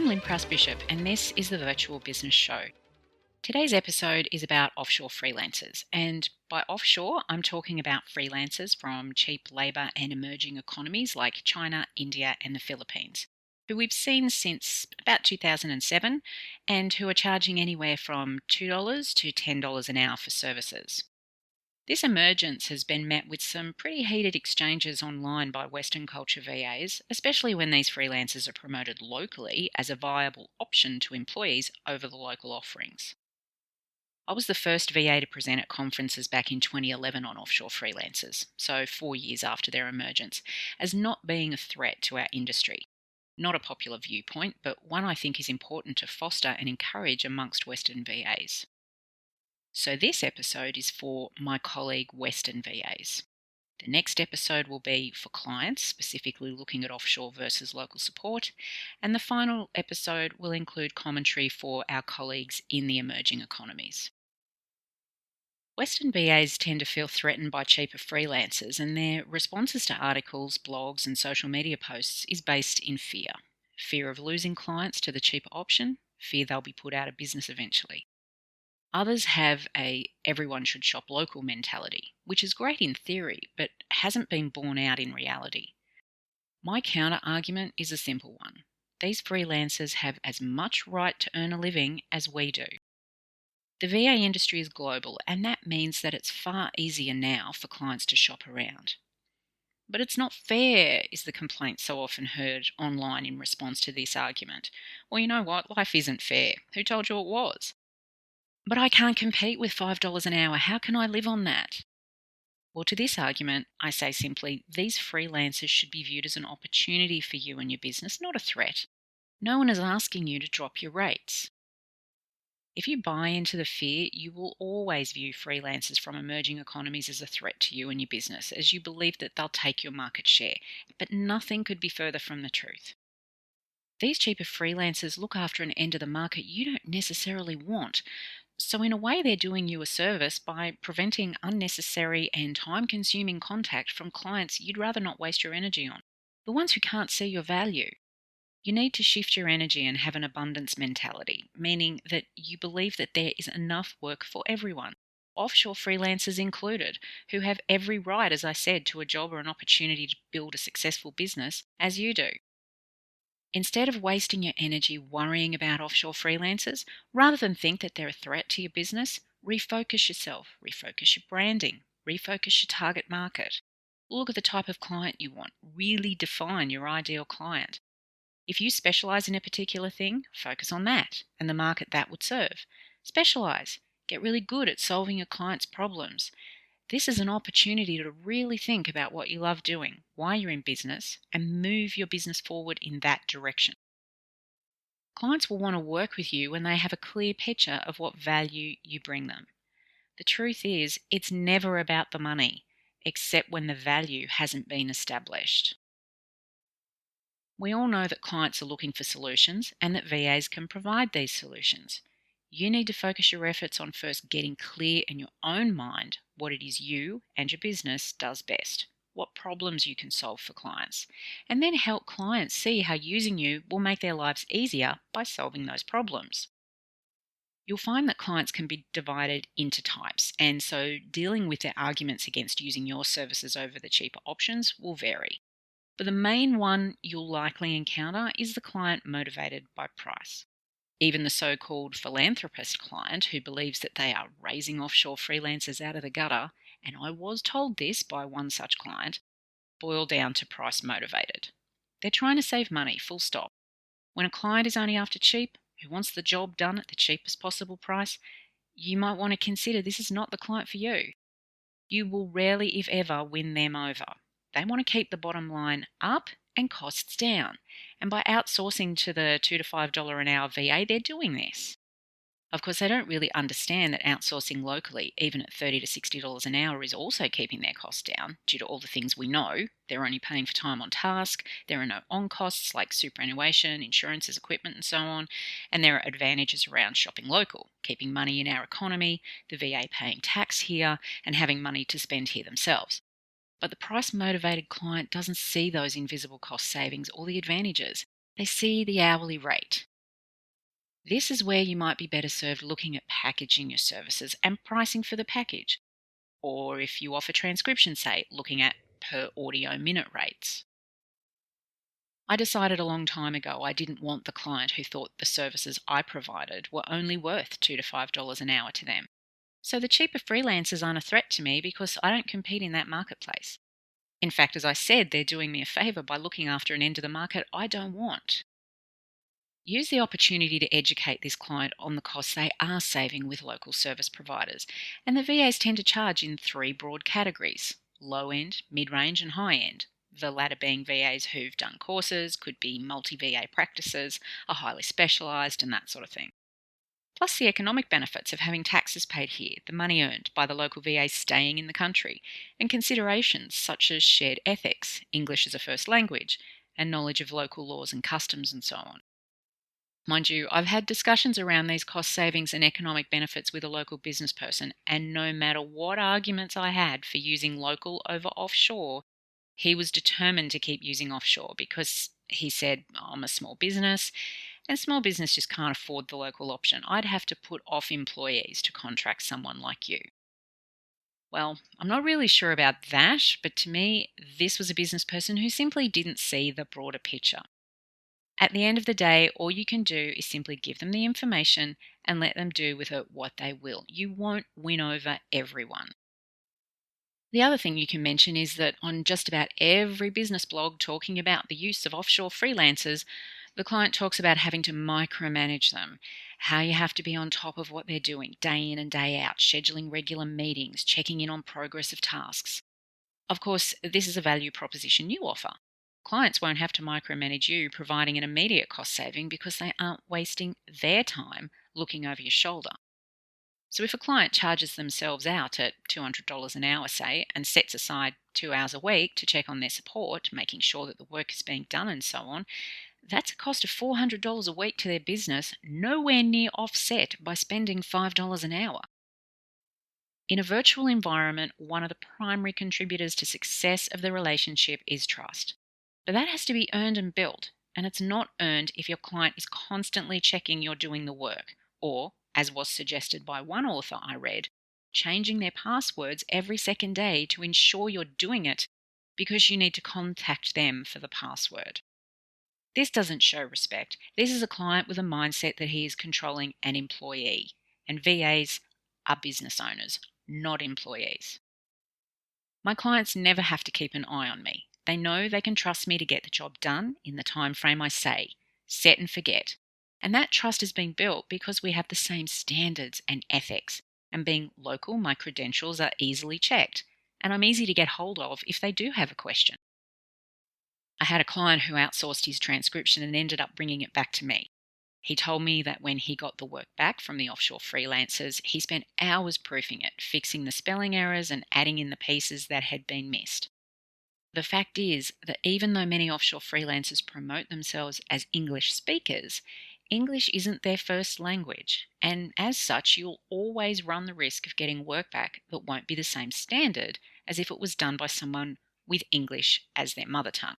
I'm Lynn Prowse-Bishop, and this is the Virtual Business Show. Today's episode is about offshore freelancers, and by offshore, I'm talking about freelancers from cheap labour and emerging economies like China, India, and the Philippines, who we've seen since about 2007 and who are charging anywhere from $2 to $10 an hour for services. This emergence has been met with some pretty heated exchanges online by Western culture VAs, especially when these freelancers are promoted locally as a viable option to employees over the local offerings. I was the first VA to present at conferences back in 2011 on offshore freelancers, so 4 years after their emergence, as not being a threat to our industry. Not a popular viewpoint, but one I think is important to foster and encourage amongst Western VAs. So this episode is for my colleague Western VAs. The next episode will be for clients, specifically looking at offshore versus local support, and the final episode will include commentary for our colleagues in the emerging economies. Western VAs tend to feel threatened by cheaper freelancers, and their responses to articles, blogs, and social media posts is based in fear. Fear of losing clients to the cheaper option, fear they'll be put out of business eventually. Others have a everyone should shop local mentality, which is great in theory, but hasn't been borne out in reality. My counter-argument is a simple one. These freelancers have as much right to earn a living as we do. The VA industry is global, and that means that it's far easier now for clients to shop around. But it's not fair, is the complaint so often heard online in response to this argument. Well, you know what? Life isn't fair. Who told you it was? But I can't compete with $5 an hour. How can I live on that? Well, to this argument, I say simply, these freelancers should be viewed as an opportunity for you and your business, not a threat. No one is asking you to drop your rates. If you buy into the fear, you will always view freelancers from emerging economies as a threat to you and your business, as you believe that they'll take your market share. But nothing could be further from the truth. These cheaper freelancers look after an end of the market you don't necessarily want. So in a way, they're doing you a service by preventing unnecessary and time-consuming contact from clients you'd rather not waste your energy on, the ones who can't see your value. You need to shift your energy and have an abundance mentality, meaning that you believe that there is enough work for everyone, offshore freelancers included, who have every right, as I said, to a job or an opportunity to build a successful business, as you do. Instead of wasting your energy worrying about offshore freelancers, rather than think that they're a threat to your business, refocus yourself, refocus your branding, refocus your target market. Look at the type of client you want. Really define your ideal client. If you specialize in a particular thing, focus on that and the market that would serve. Specialize. Get really good at solving your clients' problems. This is an opportunity to really think about what you love doing, why you're in business, and move your business forward in that direction. Clients will want to work with you when they have a clear picture of what value you bring them. The truth is, it's never about the money, except when the value hasn't been established. We all know that clients are looking for solutions and that VAs can provide these solutions. You need to focus your efforts on first getting clear in your own mind what it is you and your business does best, what problems you can solve for clients, and then help clients see how using you will make their lives easier by solving those problems. You'll find that clients can be divided into types, and so dealing with their arguments against using your services over the cheaper options will vary. But the main one you'll likely encounter is the client motivated by price. Even the so-called philanthropist client who believes that they are raising offshore freelancers out of the gutter, and I was told this by one such client, boil down to price motivated. They're trying to save money, full stop. When a client is only after cheap, who wants the job done at the cheapest possible price, you might want to consider this is not the client for you. You will rarely, if ever, win them over. They want to keep the bottom line up and costs down. And by outsourcing to the $2 to $5 an hour VA, they're doing this. Of course, they don't really understand that outsourcing locally, even at $30 to $60 an hour, is also keeping their costs down due to all the things we know. They're only paying for time on task, there are no on-costs like superannuation, insurances, equipment and so on, and there are advantages around shopping local, keeping money in our economy, the VA paying tax here, and having money to spend here themselves. But the price-motivated client doesn't see those invisible cost savings or the advantages. They see the hourly rate. This is where you might be better served looking at packaging your services and pricing for the package. Or if you offer transcription, say, looking at per audio minute rates. I decided a long time ago I didn't want the client who thought the services I provided were only worth $2 to $5 an hour to them. So the cheaper freelancers aren't a threat to me because I don't compete in that marketplace. In fact, as I said, they're doing me a favour by looking after an end of the market I don't want. Use the opportunity to educate this client on the costs they are saving with local service providers. And the VAs tend to charge in three broad categories: low end, mid range, and high end. The latter being VAs who've done courses, could be multi VA practices, are highly specialised, and that sort of thing. Plus the economic benefits of having taxes paid here, the money earned by the local VAs staying in the country, and considerations such as shared ethics, English as a first language, and knowledge of local laws and customs and so on. Mind you, I've had discussions around these cost savings and economic benefits with a local business person, and no matter what arguments I had for using local over offshore, he was determined to keep using offshore because he said, I'm a small business, and small business just can't afford the local option. I'd have to put off employees to contract someone like you. Well, I'm not really sure about that, but to me, this was a business person who simply didn't see the broader picture. At the end of the day, all you can do is simply give them the information and let them do with it what they will. You won't win over everyone. The other thing you can mention is that on just about every business blog talking about the use of offshore freelancers, the client talks about having to micromanage them, how you have to be on top of what they're doing day in and day out, scheduling regular meetings, checking in on progress of tasks. Of course, this is a value proposition you offer. Clients won't have to micromanage you, providing an immediate cost saving because they aren't wasting their time looking over your shoulder. So if a client charges themselves out at $200 an hour, say, and sets aside 2 hours a week to check on their support, making sure that the work is being done and so on, that's a cost of $400 a week to their business, nowhere near offset by spending $5 an hour. In a virtual environment, one of the primary contributors to success of the relationship is trust. But that has to be earned and built, and it's not earned if your client is constantly checking you're doing the work, or, as was suggested by one author I read, changing their passwords every second day to ensure you're doing it because you need to contact them for the password. This doesn't show respect. This is a client with a mindset that he is controlling an employee, and VAs are business owners, not employees. My clients never have to keep an eye on me. They know they can trust me to get the job done in the time frame I say, set and forget. And that trust has been built because we have the same standards and ethics. And being local, my credentials are easily checked, and I'm easy to get hold of if they do have a question. I had a client who outsourced his transcription and ended up bringing it back to me. He told me that when he got the work back from the offshore freelancers, he spent hours proofing it, fixing the spelling errors and adding in the pieces that had been missed. The fact is that even though many offshore freelancers promote themselves as English speakers, English isn't their first language, and as such, you'll always run the risk of getting work back that won't be the same standard as if it was done by someone with English as their mother tongue.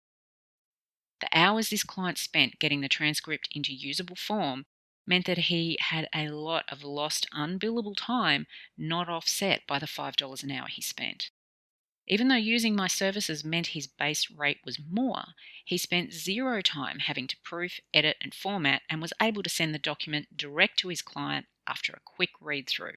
The hours this client spent getting the transcript into usable form meant that he had a lot of lost unbillable time not offset by the $5 an hour he spent. Even though using my services meant his base rate was more, he spent zero time having to proof, edit, and format and was able to send the document direct to his client after a quick read through.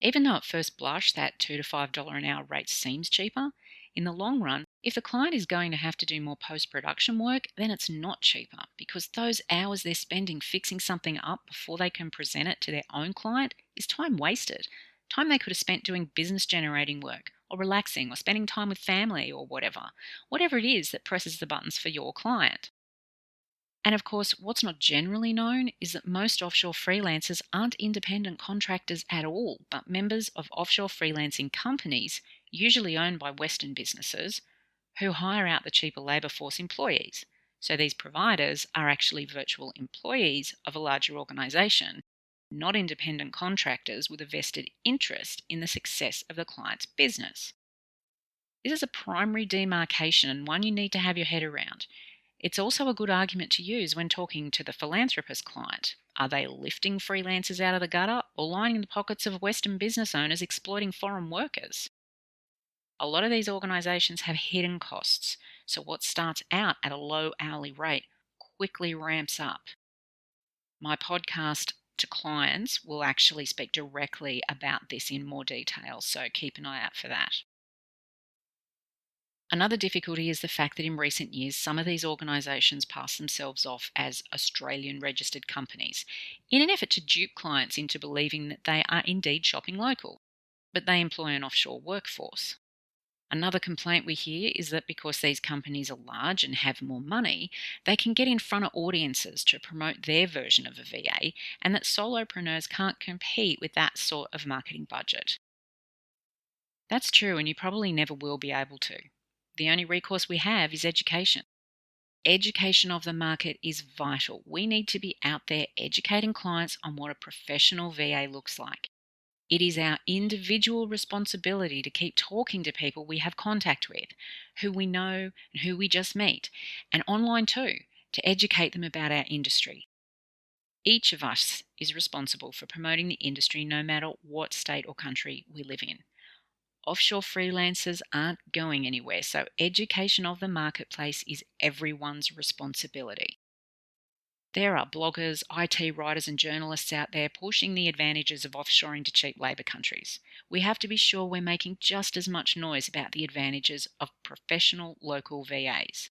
Even though at first blush that $2 to $5 an hour rate seems cheaper, in the long run, if the client is going to have to do more post-production work, then it's not cheaper because those hours they're spending fixing something up before they can present it to their own client is time wasted. Time they could have spent doing business generating work or relaxing or spending time with family or whatever it is that presses the buttons for your client. And of course, what's not generally known is that most offshore freelancers aren't independent contractors at all, but members of offshore freelancing companies, usually owned by Western businesses, who hire out the cheaper labour force employees. So these providers are actually virtual employees of a larger organisation, not independent contractors with a vested interest in the success of the client's business. This is a primary demarcation and one you need to have your head around. It's also a good argument to use when talking to the philanthropist client. Are they lifting freelancers out of the gutter or lining the pockets of Western business owners exploiting foreign workers? A lot of these organisations have hidden costs, so what starts out at a low hourly rate quickly ramps up. My podcast to clients will actually speak directly about this in more detail, so keep an eye out for that. Another difficulty is the fact that in recent years, some of these organisations pass themselves off as Australian registered companies in an effort to dupe clients into believing that they are indeed shopping local, but they employ an offshore workforce. Another complaint we hear is that because these companies are large and have more money, they can get in front of audiences to promote their version of a VA, and that solopreneurs can't compete with that sort of marketing budget. That's true, and you probably never will be able to. The only recourse we have is education. Education of the market is vital. We need to be out there educating clients on what a professional VA looks like. It is our individual responsibility to keep talking to people we have contact with, who we know and who we just meet, and online too, to educate them about our industry. Each of us is responsible for promoting the industry no matter what state or country we live in. Offshore freelancers aren't going anywhere, so education of the marketplace is everyone's responsibility. There are bloggers, IT writers, and journalists out there pushing the advantages of offshoring to cheap labour countries. We have to be sure we're making just as much noise about the advantages of professional local VAs.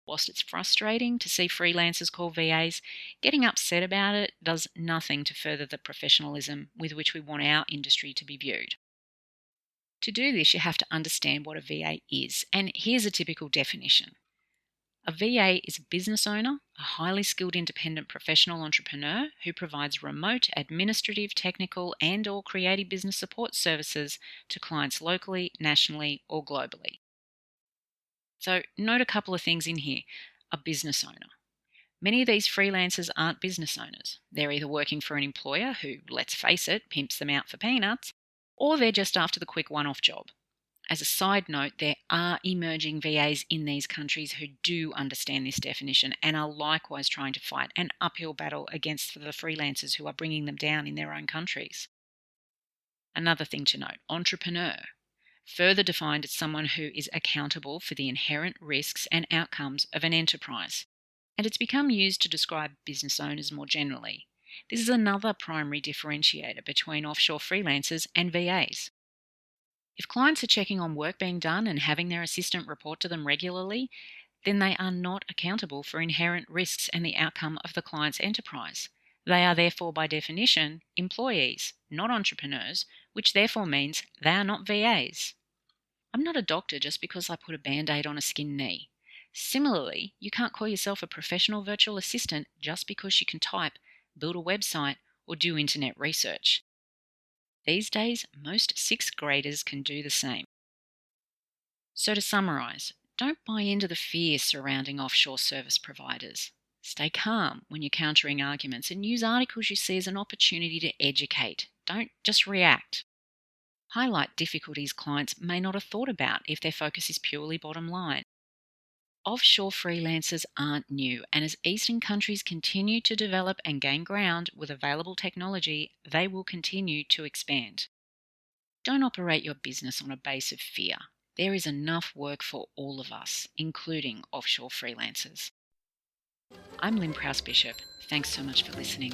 Whilst it's frustrating to see freelancers called VAs, getting upset about it does nothing to further the professionalism with which we want our industry to be viewed. To do this, you have to understand what a VA is, and here's a typical definition. A VA is a business owner, a highly skilled independent professional entrepreneur who provides remote, administrative, technical, and/or creative business support services to clients locally, nationally, or globally. So, note a couple of things in here. A business owner. Many of these freelancers aren't business owners. They're either working for an employer who, let's face it, pimps them out for peanuts, or they're just after the quick one-off job. As a side note, there are emerging VAs in these countries who do understand this definition and are likewise trying to fight an uphill battle against the freelancers who are bringing them down in their own countries. Another thing to note, entrepreneur. Further defined as someone who is accountable for the inherent risks and outcomes of an enterprise. And it's become used to describe business owners more generally. This is another primary differentiator between offshore freelancers and VAs. If clients are checking on work being done and having their assistant report to them regularly, then they are not accountable for inherent risks and the outcome of the client's enterprise. They are therefore, by definition, employees, not entrepreneurs, which therefore means they are not VAs. I'm not a doctor just because I put a band-aid on a skinned knee. Similarly, you can't call yourself a professional virtual assistant just because you can type, build a website, or do internet research. These days, most sixth graders can do the same. So to summarise, don't buy into the fear surrounding offshore service providers. Stay calm when you're countering arguments and use articles you see as an opportunity to educate. Don't just react. Highlight difficulties clients may not have thought about if their focus is purely bottom line. Offshore freelancers aren't new, and as Eastern countries continue to develop and gain ground with available technology, they will continue to expand. Don't operate your business on a base of fear. There is enough work for all of us, including offshore freelancers. I'm Lynn Prowse-Bishop. Thanks so much for listening.